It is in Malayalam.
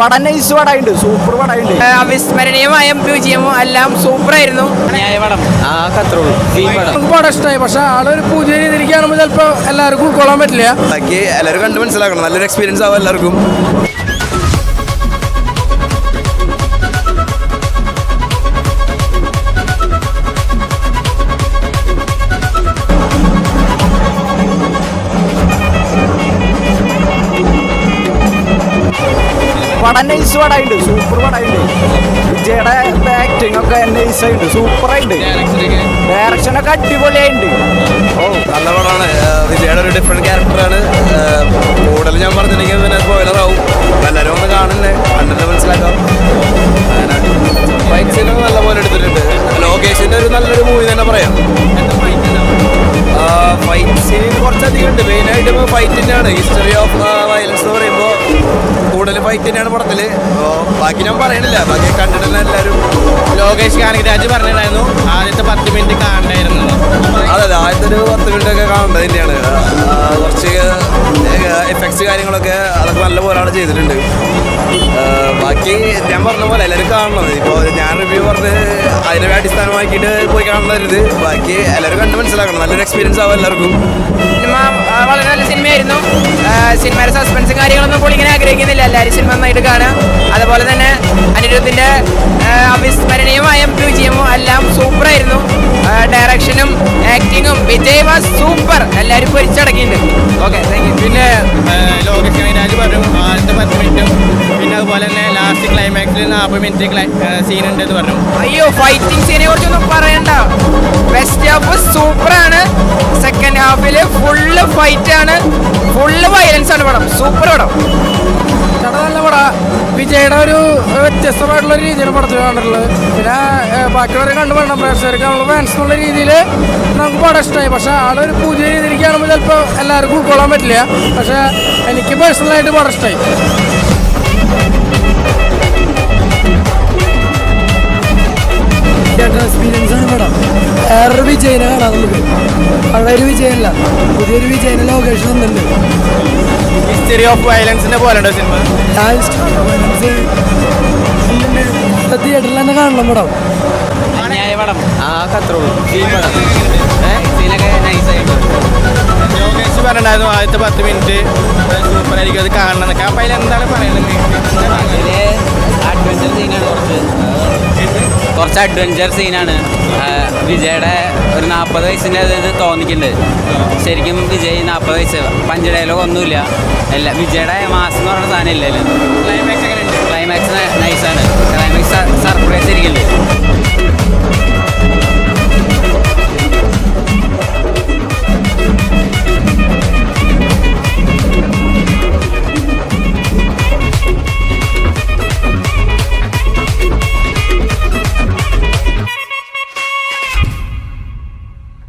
പടം നൈസ് പടമുണ്ട്, സൂപ്പർ പടമുണ്ട്. അവിസ്മരണീയമായ വിജയവും എല്ലാം സൂപ്പർ ആയിരുന്നു. പടം ഇഷ്ടമായി, പക്ഷെ ആളൊരു പുതിയ രീതിയിലേക്ക് കാണുമ്പോൾ ചിലപ്പോൾ എല്ലാവർക്കും ഉൾക്കൊള്ളാൻ പറ്റില്ല. ബാക്കി എല്ലാവരും കണ്ട് മനസ്സിലാക്കണം, നല്ലൊരു എക്സ്പീരിയൻസ് ആവും എല്ലാവർക്കും. പടം നൈസ് പടമുണ്ട്, സൂപ്പർ പടമുണ്ട്. വിജയുടെ ആക്ടിങ് ഒക്കെ നൈസായിട്ട് സൂപ്പറായിട്ട്, ഡയറക്ഷനൊക്കെ അടിപൊളിയായിട്ടുണ്ട്. നല്ല പടമാണ്. വിജയുടെ ഒരു ഡിഫറെൻറ്റ് ക്യാരക്ടറാണ്. കൂടുതൽ ഞാൻ പറഞ്ഞിട്ടുണ്ടെങ്കിൽ പിന്നെ സ്പോയിലറാവും. എല്ലാവരും ഒന്ന് കാണുന്നേ, കണ്ടിട്ട് മനസ്സിലാക്കാം. അങ്ങനെ ഫൈറ്റ് സീനൊക്കെ നല്ലപോലെ എടുത്തിട്ടുണ്ട്. ലോകേഷിൻ്റെ ഒരു നല്ലൊരു മൂവി തന്നെ പറയാം. ഫൈറ്റ് സീൻ കുറച്ചധികം ഉണ്ട്. മെയിനായിട്ട് ഇപ്പോൾ ഫൈറ്റ് തന്നെയാണ്. ഹിസ്റ്ററി ഓഫ് വയലൻസ് എന്ന് പറയുമ്പോൾ കൂടുതൽ ഫൈറ്റ് തന്നെയാണ് പടത്തിൽ. അപ്പോൾ ബാക്കി ഞാൻ പറയണില്ല, ബാക്കി കണ്ടിട്ട് തന്നെ എല്ലാവരും. ലോകേഷ് കാനകരാജ് പറഞ്ഞിട്ടുണ്ടായിരുന്നു ആദ്യത്തെ 10 മിനിറ്റ് കാണണ്ടായിരുന്നു. അതെ, ആദ്യത്തെ ഒരു 10 മിനിറ്റൊക്കെ കാണേണ്ടത് തന്നെയാണ്. കുറച്ച് എഫക്ട്സ് കാര്യങ്ങളൊക്കെ അതൊക്കെ നല്ല പോലെയാണ് ചെയ്തിട്ടുണ്ട്. ബാക്കി ഞാൻ പറഞ്ഞ പോലെ എല്ലാവരും കാണണം. ഇപ്പോൾ ഞാൻ റിവ്യൂ പറഞ്ഞ് അതിനെ അടിസ്ഥാനമാക്കിയിട്ട് പോയി കാണരുത്. ബാക്കി എല്ലാവരും കണ്ട് മനസ്സിലാക്കണം, നല്ലൊരു എക്സ്പീരിയൻസ് ആവും എല്ലാവർക്കും. സിനിമ വളരെ നല്ല സിനിമയായിരുന്നു. സിനിമയുടെ സസ്പെൻസും കാര്യങ്ങളൊന്നും ഇപ്പോൾ ഇങ്ങനെ ആഗ്രഹിക്കുന്നില്ല. എല്ലാവരും സിനിമ നന്നായിട്ട് കാണുക. അതുപോലെ തന്നെ അനിരുദ്ധിൻ്റെ അവിസ്മരണീയമായ വിജയവും എല്ലാം സൂപ്പറായിരുന്നു. ഡയറക്ഷനും ആക്ടിങ്ങും വിജയ് വാസ് സൂപ്പർ. എല്ലാവരും പൊരിച്ചടക്കിയിട്ടുണ്ട്. Okay, thank you. പിന്നെ ലോകേഷ് കാനകരാജ് പറഞ്ഞു ആദ്യത്തെ 10 മിനിറ്റും പിന്നെ അതുപോലെ തന്നെ ലാസ്റ്റ് ക്ലൈമാക്സിൽ 40 മിനിറ്റ് സീൻ ഉണ്ട് എന്ന് പറഞ്ഞു. അയ്യോ, ഫൈറ്റിംഗ് സീനെ കുറിച്ചൊന്നും പറയണ്ട. ഫസ്റ്റ് ഹാഫ് സൂപ്പറാണ്. സെക്കൻഡ് ഹാഫിൽ ഫുള്ള് ഫൈറ്റാണ്, ഫുള്ള് വയലൻസ് ആണ് പടം. സൂപ്പർ പടം. നല്ല പടം. വിജയുടെ ഒരു വ്യത്യസ്തമായിട്ടുള്ള രീതിയിലാണ് പടത്തിൽ കണ്ടിട്ടുള്ളത്. പിന്നെ ബാക്കിയുള്ളവരെ കണ്ടു വേണം, പ്രേക്ഷകർക്ക് നമ്മൾ ഫാൻസ് എന്നുള്ള രീതിയിൽ നമുക്ക് പടം ഇഷ്ടമായി. പക്ഷെ ആളൊരു പുതിയ രീതിയിലേക്ക് കാണുമ്പോൾ ചിലപ്പോൾ എല്ലാവർക്കും ഉൾക്കൊള്ളാൻ പറ്റില്ല. പക്ഷെ എനിക്ക് പേഴ്സണലായിട്ട് പടം ഇഷ്ടമായി. എക്സ്പീരിയൻസ് ആണ് പടം. വേറൊരു വിജയനെ കാണാം നമുക്ക്. പഴയൊരു വിജയനല്ല, പുതിയൊരു വിജയനെ ലോകേഷ് തന്നിട്ടുണ്ട്. ഹിസ്റ്ററി ഓഫ് വയലൻസിന്റെ പോലെ ഉണ്ടോ സിനിമ? തിയേറ്ററിൽ തന്നെ കാണണം പടം. ലോകേഷ് പറഞ്ഞിട്ടുണ്ടായിരുന്നു ആദ്യത്തെ 10 മിനിറ്റ് സൂപ്പറായിരിക്കും, അത് കാണണം എന്നൊക്കെ. അപ്പം അതിലെന്താണ് പറയുന്നത്? അഡ്വഞ്ചർ സീനാണ്, കുറച്ച് അഡ്വഞ്ചർ സീനാണ്. വിജയുടെ ഒരു 40 വയസ്സിൻ്റെ ഇത് തോന്നിക്കുന്നുണ്ട്. ശരിക്കും വിജയ് 40 വയസ്സ്, പഞ്ച് ഡയലോഗ് ഒന്നുമില്ല. വിജയുടെ മാസം എന്ന് പറയുന്ന സാധനം ഇല്ലല്ലോ. ക്ലൈമാക്സ്